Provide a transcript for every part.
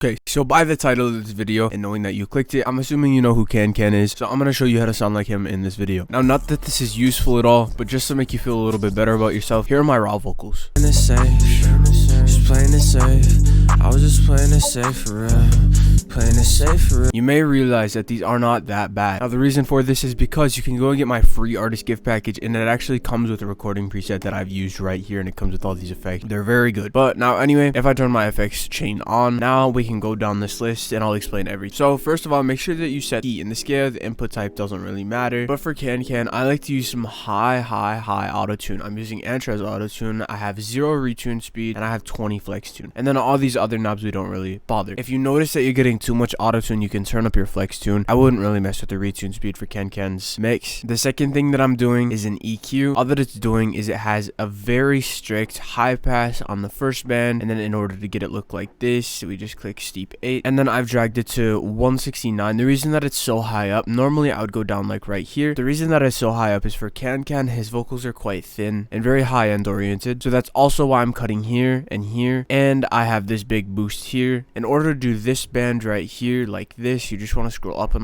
Okay, so by the title of this video and knowing that you clicked it, I'm assuming you know who Kankan is, so I'm going to show you how to sound like him in this video. Now, not that this is useful at all, but just to make you feel a little bit better about yourself, here are my raw vocals. Just playing it safe. I was just playing it safe for real. Playing it safe for real. You may realize that these are not that bad. Now, the reason for this is because you can go and get my free artist gift package, and it actually comes with a recording preset that I've used right here, and it comes with all these effects. They're very good. But now, anyway, if I turn my effects chain on, now we can go down this list and I'll explain everything. So first of all, make sure that you set key in the scale. The input type doesn't really matter, but for Kankan, I like to use some high auto tune. I'm using Antra's auto tune. I have 0 retune speed and I have 20 flex tune, and then all these other knobs we don't really bother. If you notice that you're getting too much auto tune, you can turn up your flex tune. I wouldn't really mess with the retune speed for Kankan's mix. The second thing that I'm doing is an EQ. All that it's doing is it has a very strict high pass on the first band, and then in order to get it look like this, we just click steep 8, and then I've dragged it to 169. The reason that it's so high up, normally I would go down like right here. The reason that it's so high up is for Kankan, his vocals are quite thin and very high end oriented, so that's also why I'm cutting here, and I have this big boost here. In order to do this band right here like this, you just want to scroll up on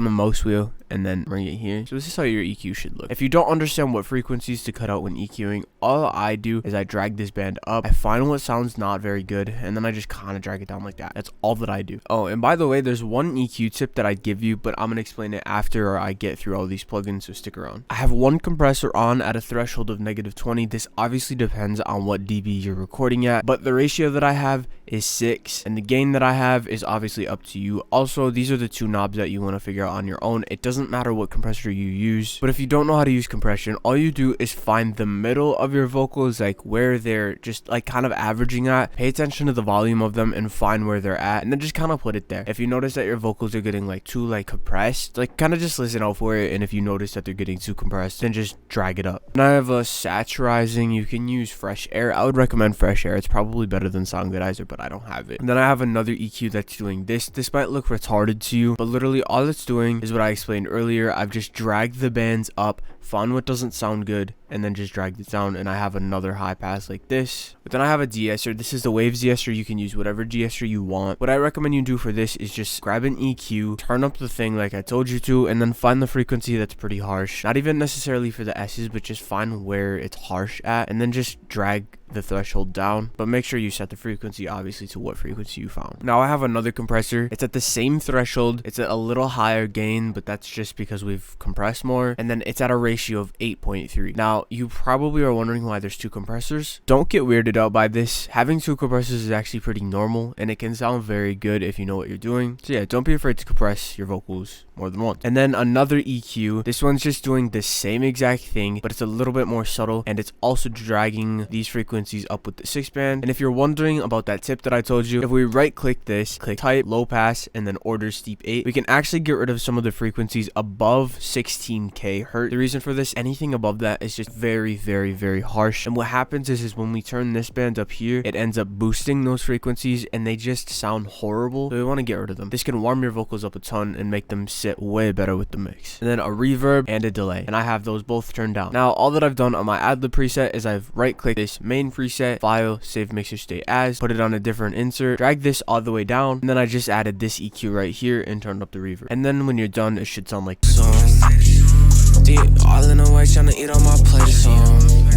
the mouse wheel and then bring it here. So this is how your EQ should look. If you don't understand what frequencies to cut out when EQing, all I do is I drag this band up, I find what sounds not very good, and then I just kind of drag it down like that. That's all that I do. Oh, and by the way, there's one EQ tip that I'd give you, but I'm gonna explain it after I get through all these plugins, so stick around. I have one compressor on at a threshold of -20. This obviously depends on what dB you're recording at, but the ratio that I have is 6, and the gain that I have is obviously up to you. Also, these are the two knobs that you want to figure out on your own. It doesn't matter what compressor you use, but if you don't know how to use compression, all you do is find the middle of your vocals, like where they're just like kind of averaging at. Pay attention to the volume of them and find where they're at, and then just kind of put it there. If you notice that your vocals are getting like too like compressed, like kind of just listen out for it, and if you notice that they're getting too compressed, then just drag it up. And I have a saturizing. You can use fresh air. I would recommend fresh air. It's probably better than Songodizer, but I don't have it. And then I have another EQ that's doing this. This might look retarded to you, but literally all it's doing is what I explained earlier. I've just dragged the bands up, found what doesn't sound good, and then just dragged it down, and I have another high pass like this. But then I have a de-esser. This is the Waves de-esser. You can use whatever de-esser you want. What I recommend you do for this is just grab an EQ, turn up the thing like I told you to, and then find the frequency that's pretty harsh. Not even necessarily for the S's, but just find where it's harsh at, and then just drag the threshold down, but make sure you set the frequency obviously to what frequency you found. Now I have another compressor. It's at the same threshold. It's at a little higher gain, but that's just because we've compressed more, and then it's at a ratio of 8.3. Now you probably are wondering why there's two compressors. Don't get weirded out by this. Having two compressors is actually pretty normal, and it can sound very good if you know what you're doing. So yeah, don't be afraid to compress your vocals more than once. And then another EQ. This one's just doing the same exact thing, but it's a little bit more subtle, and it's also dragging these frequencies up with the 6 band. And if you're wondering about that tip that I told you, if we right click this, click type low pass, and then order steep 8, we can actually get rid of some of the frequencies above 16k hertz. The reason for this, anything above that is just very harsh, and what happens is when we turn this band up here, it ends up boosting those frequencies, and they just sound horrible, so we want to get rid of them. This can warm your vocals up a ton and make them sit way better with the mix. And then a reverb and a delay, and I have those both turned down. Now all that I've done on my ad-lib preset is I've right clicked this main preset, file, save mixer state as, put it on a different insert, drag this all the way down, and then I just added this EQ right here and turned up the reverb. And then when you're done, it should sound like song. All in the white trying to eat on my plate of song.